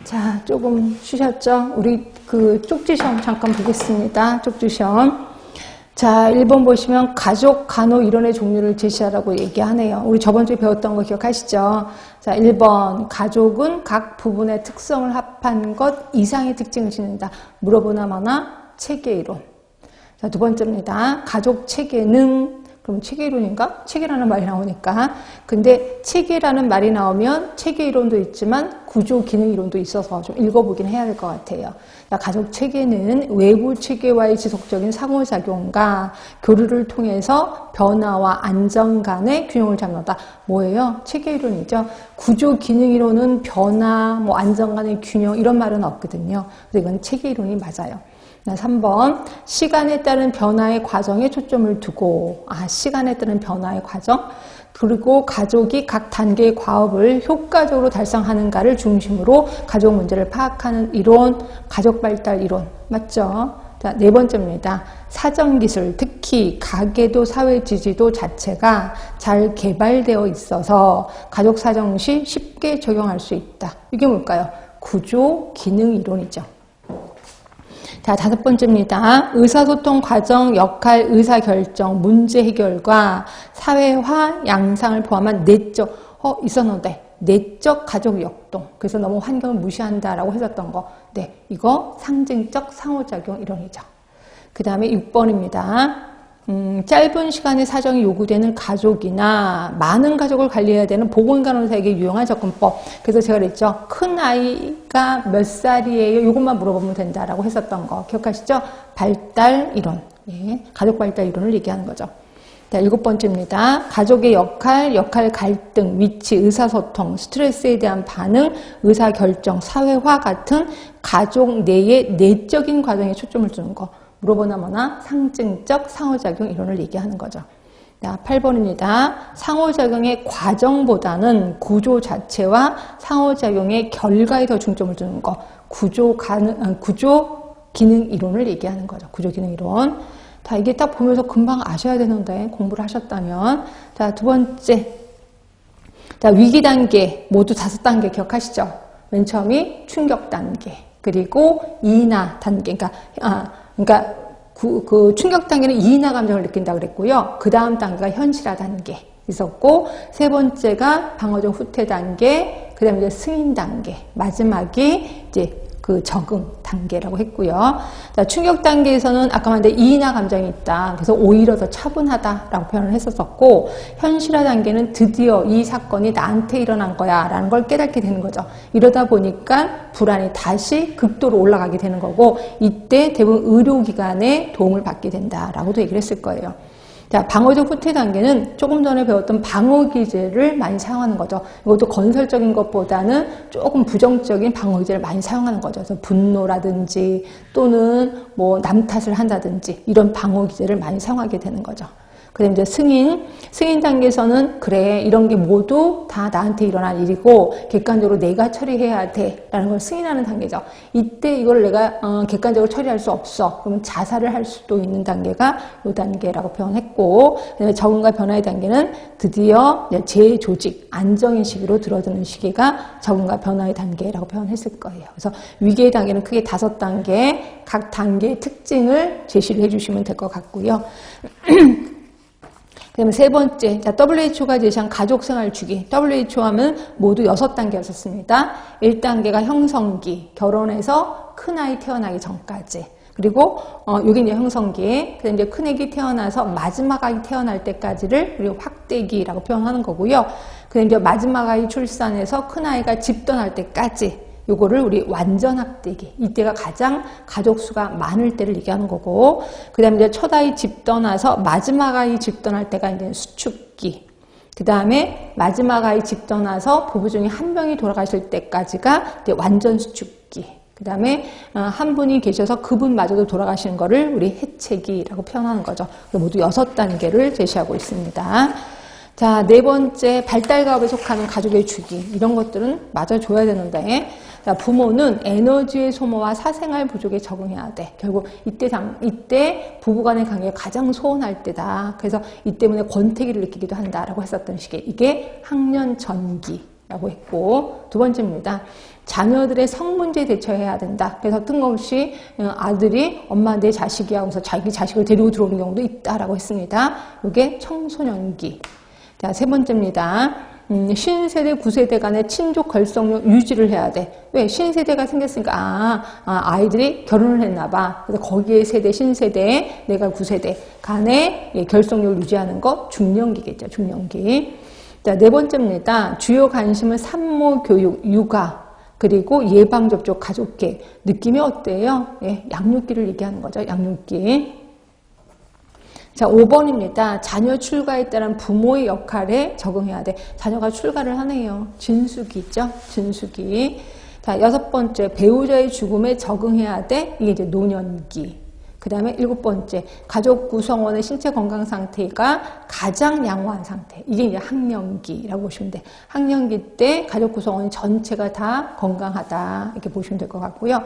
자, 조금 쉬셨죠? 우리 그 쪽지 시험 잠깐 보겠습니다. 쪽지 시험. 자, 1번 보시면 가족, 간호, 이론의 종류를 제시하라고 얘기하네요. 우리 저번 주에 배웠던 거 기억하시죠? 자, 1번 가족은 각 부분의 특성을 합한 것 이상의 특징을 지닌다. 물어보나 마나 체계 이론. 자, 두 번째입니다. 가족 체계는, 그럼 체계 이론인가? 체계라는 말이 나오니까. 근데 체계라는 말이 나오면 체계 이론도 있지만 구조 기능 이론도 있어서 좀 읽어보긴 해야 될 것 같아요. 자, 가족 체계는 외부 체계와의 지속적인 상호작용과 교류를 통해서 변화와 안정 간의 균형을 잡는다. 뭐예요? 체계 이론이죠. 구조 기능 이론은 변화, 뭐 안정 간의 균형 이런 말은 없거든요. 그래서 이건 체계 이론이 맞아요. 3번 시간에 따른 변화의 과정에 초점을 두고 시간에 따른 변화의 과정 그리고 가족이 각 단계의 과업을 효과적으로 달성하는가를 중심으로 가족 문제를 파악하는 이론, 가족 발달 이론 맞죠? 자, 네 번째입니다. 사정기술, 특히 가계도 사회지지도 자체가 잘 개발되어 있어서 가족 사정 시 쉽게 적용할 수 있다. 이게 뭘까요? 구조 기능 이론이죠. 자, 5번째입니다. 의사소통 과정, 역할, 의사결정, 문제 해결과 사회화 양상을 포함한 내적, 있었는데, 내적 가족 역동. 그래서 너무 환경을 무시한다라고 했었던 거. 네, 이거 상징적 상호작용 이론이죠. 그 다음에 6번입니다. 짧은 시간의 사정이 요구되는 가족이나 많은 가족을 관리해야 되는 보건간호사에게 유용한 접근법. 그래서 제가 그랬죠. 큰 아이가 몇 살이에요? 이것만 물어보면 된다라고 했었던 거. 기억하시죠? 발달 이론. 예, 가족 발달 이론을 얘기하는 거죠. 자, 7번째입니다. 가족의 역할 갈등, 위치, 의사소통, 스트레스에 대한 반응, 의사결정, 사회화 같은 가족 내의 내적인 과정에 초점을 두는 거. 물어보나 뭐나 상징적 상호작용 이론을 얘기하는 거죠. 자, 8번입니다. 상호작용의 과정보다는 구조 자체와 상호작용의 결과에 더 중점을 두는 거. 구조 기능 이론을 얘기하는 거죠. 구조 기능 이론. 자, 이게 딱 보면서 금방 아셔야 되는데 공부를 하셨다면. 자, 두 번째. 자, 위기 단계 모두 5단계 기억하시죠? 맨 처음이 충격 단계. 그리고 이나 단계. 그러니까 그 충격 단계는 이나 감정을 느낀다 그랬고요. 그 다음 단계가 현실화 단계 있었고, 세 번째가 방어적 후퇴 단계, 그 다음에 이제 승인 단계, 마지막이 이제 그 적응 단계라고 했고요. 자, 충격 단계에서는 아까 말한 이나 감정이 있다. 그래서 오히려 더 차분하다라고 표현을 했었고, 현실화 단계는 드디어 이 사건이 나한테 일어난 거야 라는 걸 깨닫게 되는 거죠. 이러다 보니까 불안이 다시 극도로 올라가게 되는 거고, 이때 대부분 의료기관의 도움을 받게 된다라고도 얘기를 했을 거예요. 자, 방어적 후퇴 단계는 조금 전에 배웠던 방어 기제를 많이 사용하는 거죠. 이것도 건설적인 것보다는 조금 부정적인 방어 기제를 많이 사용하는 거죠. 그래서 분노라든지 또는 뭐 남 탓을 한다든지 이런 방어 기제를 많이 사용하게 되는 거죠. 그다음에 이제 승인 단계에서는 그래, 이런 게 모두 다 나한테 일어난 일이고 객관적으로 내가 처리해야 돼라는 걸 승인하는 단계죠. 이때 이걸 내가 객관적으로 처리할 수 없어. 그러면 자살을 할 수도 있는 단계가 이 단계라고 표현했고, 그다음에 적응과 변화의 단계는 드디어 재조직, 안정의 시기로 들어드는 시기가 적응과 변화의 단계라고 표현했을 거예요. 그래서 위기의 단계는 크게 5단계, 각 단계의 특징을 제시를 해주시면 될 것 같고요. 그 다음에 세 번째, 자, WHO가 제시한 가족생활 주기. WHO 하면 모두 6단계였었습니다. 1단계가 형성기, 결혼해서 큰아이 태어나기 전까지. 그리고, 요게 이제 형성기. 그 다음에 이제 큰애기 태어나서 마지막 아이 태어날 때까지를 우리 확대기라고 표현하는 거고요. 그 다음에 이제 마지막 아이 출산해서 큰아이가 집 떠날 때까지. 요거를 우리 완전 확대기, 이때가 가장 가족 수가 많을 때를 얘기하는 거고, 그 다음에 이제 첫 아이 집 떠나서 마지막 아이 집 떠날 때가 이제 수축기, 그 다음에 마지막 아이 집 떠나서 부부 중에 한 명이 돌아가실 때까지가 이제 완전 수축기, 그 다음에 한 분이 계셔서 그분마저도 돌아가시는 거를 우리 해체기라고 표현하는 거죠. 모두 6단계를 제시하고 있습니다. 자, 네 번째, 발달가업에 속하는 가족의 주기. 이런 것들은 맞아줘야 되는데, 자, 부모는 에너지의 소모와 사생활 부족에 적응해야 돼. 결국 이때 부부간의 관계가 가장 소원할 때다. 그래서 이 때문에 권태기를 느끼기도 한다라고 했었던 시기에, 이게 학년 전기. 라고 했고, 두 번째입니다. 자녀들의 성 문제에 대처해야 된다. 그래서 뜬금없이 아들이 엄마 내 자식이야 하면서 자기 자식을 데리고 들어오는 경우도 있다라고 했습니다. 이게 청소년기. 자, 세 번째입니다. 신세대, 구세대 간의 친족 결속력 유지를 해야 돼. 왜? 신세대가 생겼으니까, 아이들이 결혼을 했나 봐. 그래서 거기에 세대, 신세대, 내가 구세대 간의 결속력을 유지하는 거 중년기겠죠. 중년기. 자, 네 번째입니다. 주요 관심은 산모 교육, 육아, 그리고 예방접종, 가족계. 느낌이 어때요? 예, 양육기를 얘기하는 거죠. 양육기. 자, 5번입니다. 자녀 출가에 따른 부모의 역할에 적응해야 돼. 자녀가 출가를 하네요. 진수기 있죠? 진수기. 자, 6번째. 배우자의 죽음에 적응해야 돼. 이게 이제 노년기. 그 다음에 7번째. 가족 구성원의 신체 건강 상태가 가장 양호한 상태. 이게 이제 학령기라고 보시면 돼. 학령기 때 가족 구성원 전체가 다 건강하다. 이렇게 보시면 될 것 같고요.